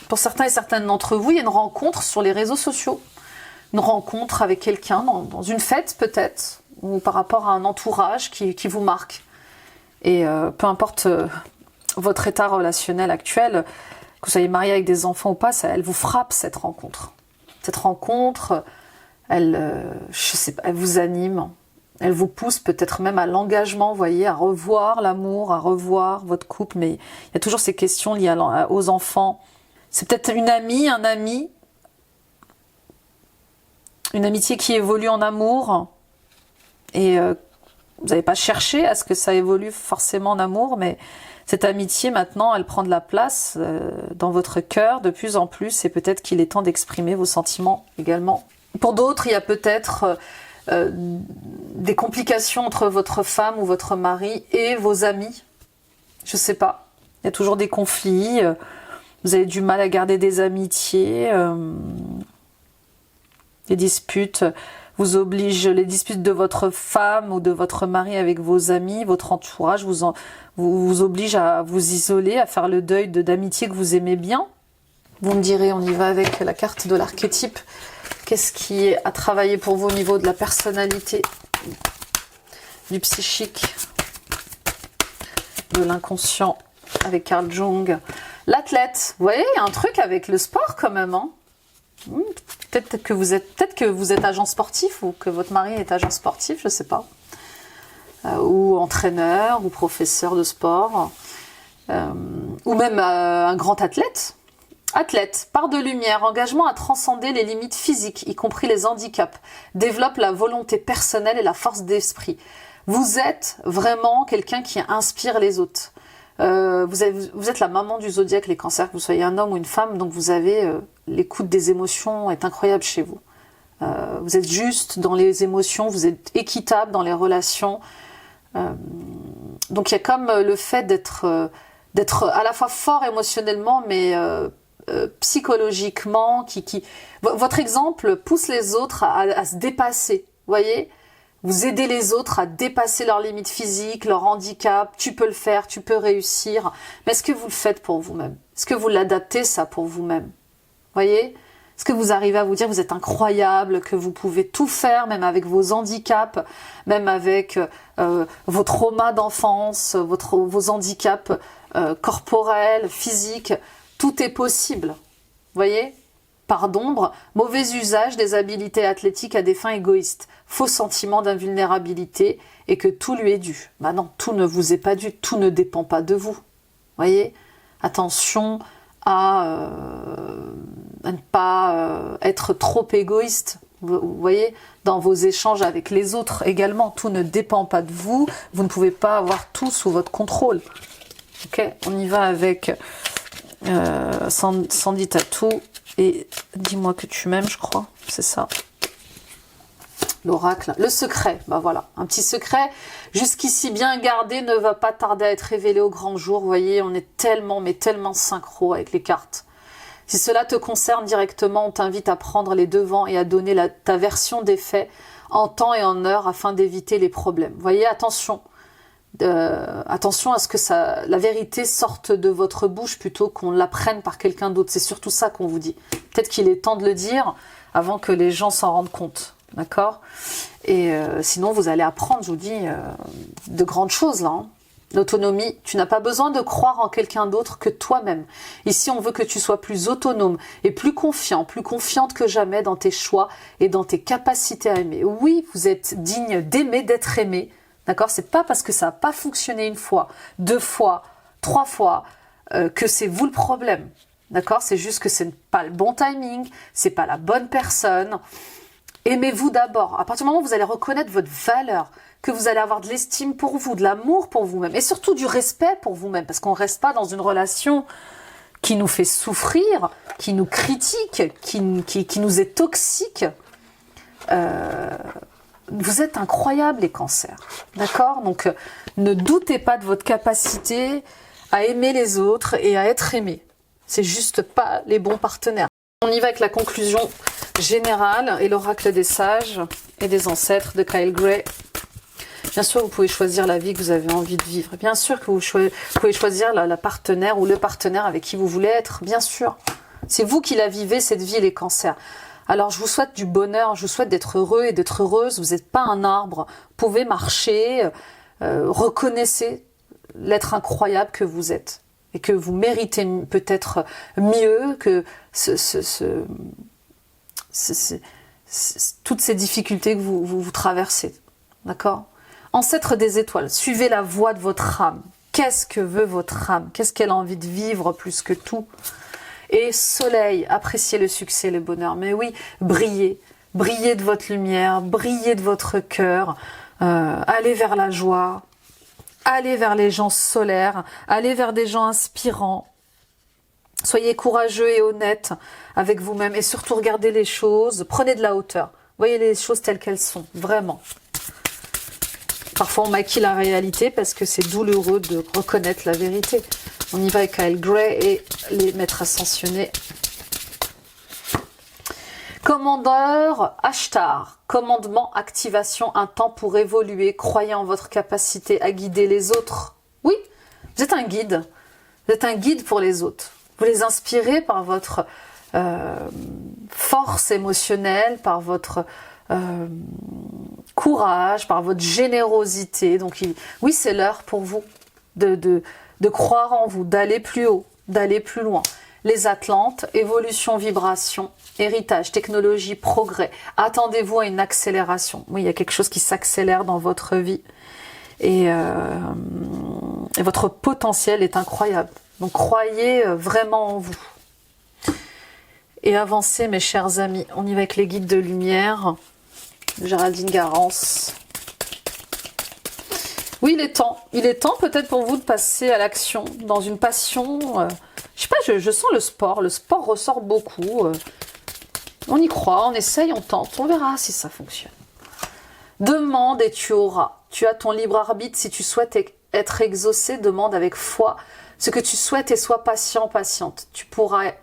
Pour certains et certaines d'entre vous, il y a une rencontre sur les réseaux sociaux. Une rencontre avec quelqu'un dans une fête peut-être, ou par rapport à un entourage qui vous marque. Et peu importe votre état relationnel actuel, que vous soyez marié avec des enfants ou pas, elle vous frappe cette rencontre. Cette rencontre, je sais pas, elle vous anime, elle vous pousse peut-être même à l'engagement, vous voyez, à revoir l'amour, à revoir votre couple, mais il y a toujours ces questions liées aux enfants. C'est peut-être une amie, un ami, une amitié qui évolue en amour, et vous n'avez pas cherché à ce que ça évolue forcément en amour, mais cette amitié maintenant, elle prend de la place dans votre cœur de plus en plus, et peut-être qu'il est temps d'exprimer vos sentiments également. Pour d'autres, il y a peut-être des complications entre votre femme ou votre mari et vos amis. Je sais pas. Il y a toujours des conflits. Vous avez du mal à garder des amitiés. Les disputes vous obligent, les disputes de votre femme ou de votre mari avec vos amis, votre entourage vous oblige à vous isoler, à faire le deuil d'amitié que vous aimez bien. Vous me direz, on y va avec la carte de l'archétype. Qu'est-ce qui est à travailler pour vous au niveau de la personnalité, du psychique, de l'inconscient avec Carl Jung. L'athlète, vous voyez, il y a un truc avec le sport quand même, hein. Peut-être que vous êtes agent sportif ou que votre mari est agent sportif, je sais pas. Ou entraîneur ou professeur de sport. Ou même un grand athlète. Athlète, part de lumière, engagement à transcender les limites physiques, y compris les handicaps. Développe la volonté personnelle et la force d'esprit. Vous êtes vraiment quelqu'un qui inspire les autres. Vous êtes la maman du zodiaque, les cancers, que vous soyez un homme ou une femme, donc vous avez l'écoute des émotions est incroyable chez vous. Vous êtes juste dans les émotions, vous êtes équitable dans les relations. Donc il y a comme le fait d'être à la fois fort émotionnellement, mais psychologiquement, votre exemple pousse les autres à se dépasser, voyez. Vous aidez les autres à dépasser leurs limites physiques, leurs handicaps. Tu peux le faire, tu peux réussir. Mais est-ce que vous le faites pour vous-même? Est-ce que vous l'adaptez ça pour vous-même? Voyez? Est-ce que vous arrivez à vous dire que vous êtes incroyable, que vous pouvez tout faire, même avec vos handicaps, même avec vos traumas d'enfance, vos handicaps corporels, physiques? Tout est possible. Voyez? Part d'ombre, mauvais usage des habilités athlétiques à des fins égoïstes, faux sentiment d'invulnérabilité et que tout lui est dû. Bah non, tout ne vous est pas dû, tout ne dépend pas de vous. Voyez ? Attention à ne pas être trop égoïste. Vous voyez ? Dans vos échanges avec les autres également, tout ne dépend pas de vous. Vous ne pouvez pas avoir tout sous votre contrôle. Ok ? On y va avec Sandy Tattoo. Et dis-moi que tu m'aimes, je crois, c'est ça. L'oracle, le secret, bah voilà, un petit secret, jusqu'ici bien gardé, ne va pas tarder à être révélé au grand jour. Vous voyez, on est tellement, mais tellement synchro avec les cartes. Si cela te concerne directement, on t'invite à prendre les devants et à donner ta version des faits en temps et en heure afin d'éviter les problèmes. Vous voyez, attention. Attention à ce que la vérité sorte de votre bouche plutôt qu'on l'apprenne par quelqu'un d'autre. C'est surtout ça qu'on vous dit. Peut-être qu'il est temps de le dire avant que les gens s'en rendent compte. D'accord? Et sinon, vous allez apprendre, je vous dis, de grandes choses là. Hein. L'autonomie, tu n'as pas besoin de croire en quelqu'un d'autre que toi-même. Ici, on veut que tu sois plus autonome et plus confiant, plus confiante que jamais dans tes choix et dans tes capacités à aimer. Oui, vous êtes digne d'aimer, d'être aimé. D'accord? C'est pas parce que ça n'a pas fonctionné une fois, 2 fois, 3 fois, que c'est vous le problème. D'accord? C'est juste que c'est pas le bon timing, c'est pas la bonne personne. Aimez-vous d'abord. À partir du moment où vous allez reconnaître votre valeur, que vous allez avoir de l'estime pour vous, de l'amour pour vous-même, et surtout du respect pour vous-même, parce qu'on ne reste pas dans une relation qui nous fait souffrir, qui nous critique, qui nous est toxique. Vous êtes incroyables les cancers, d'accord? Donc ne doutez pas de votre capacité à aimer les autres et à être aimé. C'est juste pas les bons partenaires. On y va avec la conclusion générale et l'oracle des sages et des ancêtres de Kyle Gray. Bien sûr, vous pouvez choisir la vie que vous avez envie de vivre. Bien sûr que vous pouvez choisir la partenaire ou le partenaire avec qui vous voulez être. Bien sûr. C'est vous qui la vivez, cette vie, les cancers. Alors, je vous souhaite du bonheur, je vous souhaite d'être heureux et d'être heureuse. Vous n'êtes pas un arbre. Vous pouvez marcher. Reconnaissez l'être incroyable que vous êtes. Et que vous méritez peut-être mieux que toutes ces difficultés que vous traversez. D'accord? Ancêtre des étoiles, suivez la voie de votre âme. Qu'est-ce que veut votre âme? Qu'est-ce qu'elle a envie de vivre plus que tout? Et soleil, appréciez le succès, le bonheur. Mais oui, brillez. Brillez de votre lumière, brillez de votre cœur. Allez vers la joie. Allez vers les gens solaires. Allez vers des gens inspirants. Soyez courageux et honnête avec vous-même. Et surtout, regardez les choses. Prenez de la hauteur. Voyez les choses telles qu'elles sont. Vraiment. Parfois, on maquille la réalité parce que c'est douloureux de reconnaître la vérité. On y va avec Kyle Gray et les maîtres ascensionnés. Commandeur Ashtar, commandement, activation, un temps pour évoluer. Croyez en votre capacité à guider les autres. Oui, vous êtes un guide. Vous êtes un guide pour les autres. Vous les inspirez par votre force émotionnelle, par votre courage, par votre générosité. Donc oui, c'est l'heure pour vous de croire en vous, d'aller plus haut, d'aller plus loin. Les Atlantes, évolution, vibration, héritage, technologie, progrès. Attendez-vous à une accélération. Oui, il y a quelque chose qui s'accélère dans votre vie. Et votre potentiel est incroyable. Donc croyez vraiment en vous. Et avancez, mes chers amis. On y va avec les guides de lumière. Géraldine Garance. Oui, il est temps peut-être pour vous de passer à l'action, dans une passion. Je sais pas, je sens le sport. Le sport ressort beaucoup. On y croit, on essaye, on tente. On verra si ça fonctionne. Demande et tu auras. Tu as ton libre arbitre. Si tu souhaites être exaucé, demande avec foi ce que tu souhaites et sois patient, patiente. Tu pourrais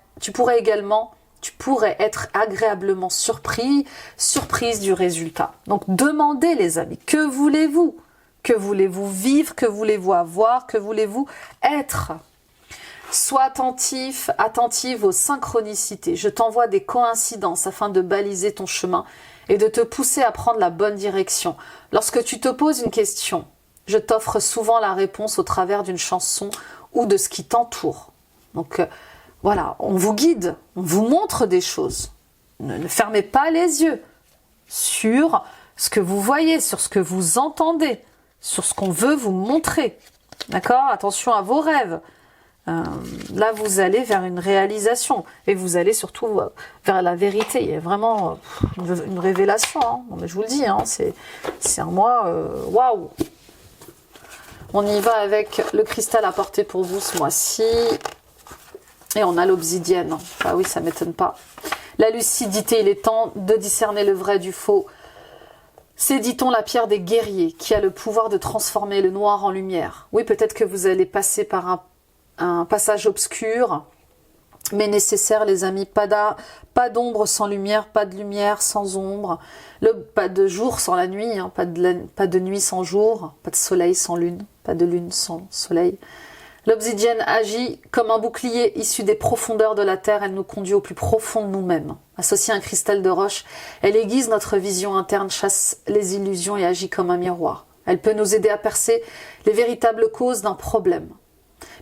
être agréablement surprise du résultat. Donc demandez les amis, que voulez-vous? Que voulez-vous vivre? Que voulez-vous avoir? Que voulez-vous être? Sois attentive aux synchronicités. Je t'envoie des coïncidences afin de baliser ton chemin et de te pousser à prendre la bonne direction. Lorsque tu te poses une question, je t'offre souvent la réponse au travers d'une chanson ou de ce qui t'entoure. Donc voilà, on vous guide, on vous montre des choses. Ne fermez pas les yeux sur ce que vous voyez, sur ce que vous entendez, sur ce qu'on veut vous montrer. D'accord? Attention à vos rêves. Là, vous allez vers une réalisation et vous allez surtout vers la vérité. Il y a vraiment une révélation. Hein. Non, mais je vous le dis, hein, c'est un mois waouh. On y va avec le cristal à porter pour vous ce mois-ci. Et on a l'obsidienne. Ah oui, ça ne m'étonne pas. La lucidité, il est temps de discerner le vrai du faux. C'est, dit-on, la pierre des guerriers qui a le pouvoir de transformer le noir en lumière. Oui, peut-être que vous allez passer par un passage obscur. mais nécessaire les amis. Pas d'ombre sans lumière, pas de lumière sans ombre, pas de jour sans la nuit, hein, pas de nuit sans jour, pas de soleil sans lune, pas de lune sans soleil. L'obsidienne agit comme un bouclier issu des profondeurs de la terre, elle nous conduit au plus profond de nous-mêmes. Associée à un cristal de roche, elle aiguise notre vision interne, chasse les illusions et agit comme un miroir. Elle peut nous aider à percer les véritables causes d'un problème.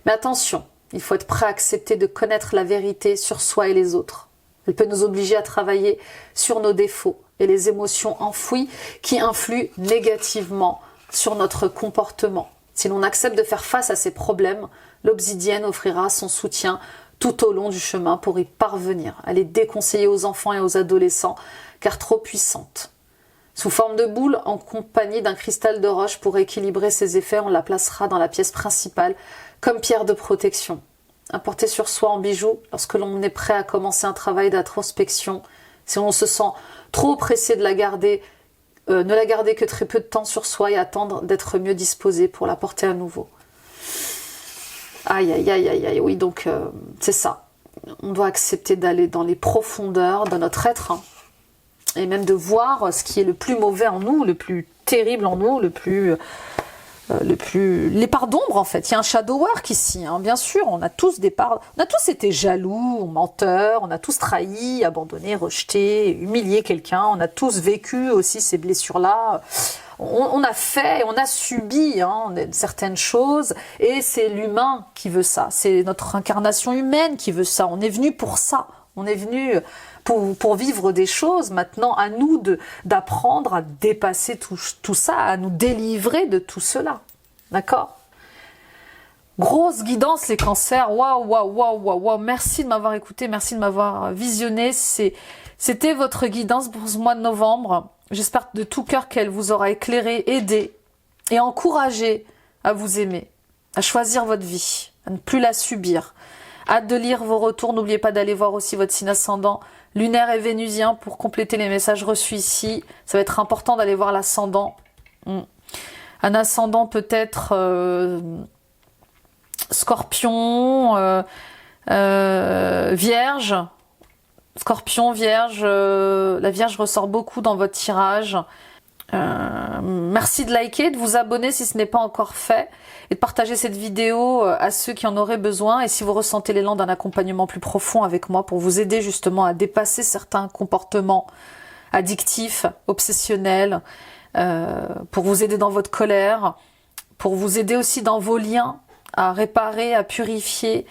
Mais attention, il faut être prêt à accepter de connaître la vérité sur soi et les autres. Elle peut nous obliger à travailler sur nos défauts et les émotions enfouies qui influent négativement sur notre comportement. Si l'on accepte de faire face à ces problèmes, l'obsidienne offrira son soutien tout au long du chemin pour y parvenir. Elle est déconseillée aux enfants et aux adolescents car trop puissante. Sous forme de boule, en compagnie d'un cristal de roche pour équilibrer ses effets, on la placera dans la pièce principale comme pierre de protection. À porter sur soi en bijou lorsque l'on est prêt à commencer un travail d'introspection. Si on se sent trop pressé de la garder, ne la garder que très peu de temps sur soi et attendre d'être mieux disposé pour la porter à nouveau. Aïe, aïe, aïe, aïe, aïe, oui, donc c'est ça. On doit accepter d'aller dans les profondeurs de notre être, hein, et même de voir ce qui est le plus mauvais en nous, le plus terrible en nous, les parts d'ombre en fait. Il y a un shadow work ici, hein. Bien sûr, on a tous des parts, on a tous été jaloux, menteurs, on a tous trahi, abandonné, rejeté, humilié quelqu'un, on a tous vécu aussi ces blessures-là. On a fait, on a subi hein, certaines choses et c'est l'humain qui veut ça, c'est notre incarnation humaine qui veut ça, on est venu pour ça, on est venu pour vivre des choses. Maintenant à nous d'apprendre à dépasser tout ça, à nous délivrer de tout cela, d'accord? Grosse guidance les cancers, waouh, waouh, waouh, waouh, waouh, merci de m'avoir écouté, merci de m'avoir visionné, c'était votre guidance pour ce mois de novembre. J'espère de tout cœur qu'elle vous aura éclairé, aidé et encouragé à vous aimer, à choisir votre vie, à ne plus la subir. Hâte de lire vos retours, n'oubliez pas d'aller voir aussi votre signe ascendant lunaire et vénusien pour compléter les messages reçus ici. Ça va être important d'aller voir l'ascendant. Un ascendant peut-être Scorpion, Vierge. Scorpion, Vierge, la Vierge ressort beaucoup dans votre tirage. Merci de liker, de vous abonner si ce n'est pas encore fait et de partager cette vidéo à ceux qui en auraient besoin. Et si vous ressentez l'élan d'un accompagnement plus profond avec moi pour vous aider justement à dépasser certains comportements addictifs, obsessionnels, pour vous aider dans votre colère, pour vous aider aussi dans vos liens, à réparer, à purifier,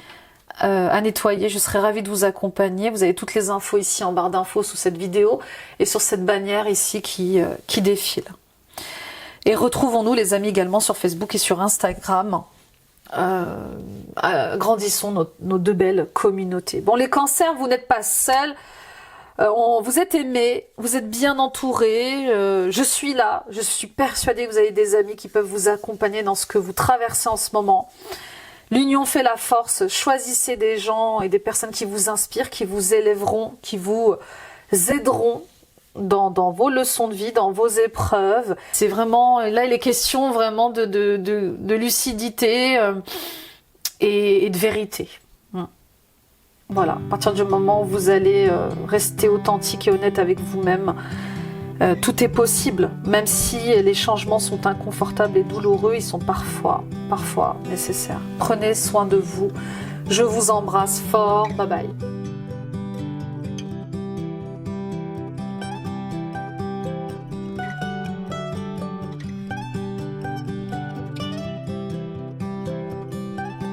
à nettoyer, je serai ravie de vous accompagner. Vous avez toutes les infos ici en barre d'infos sous cette vidéo et sur cette bannière ici qui défile. Et retrouvons-nous les amis également sur Facebook et sur Instagram. Grandissons nos deux belles communautés. Bon, les cancers, vous n'êtes pas seuls. Vous êtes aimés, vous êtes bien entourés. Je suis là, je suis persuadée que vous avez des amis qui peuvent vous accompagner dans ce que vous traversez en ce moment. L'union fait la force, choisissez des gens et des personnes qui vous inspirent, qui vous élèveront, qui vous aideront dans vos leçons de vie, dans vos épreuves. C'est vraiment, là il est question vraiment de lucidité et de vérité. Voilà, à partir du moment où vous allez rester authentique et honnête avec vous-même, tout est possible, même si les changements sont inconfortables et douloureux, ils sont parfois nécessaires. Prenez soin de vous. Je vous embrasse fort. Bye bye.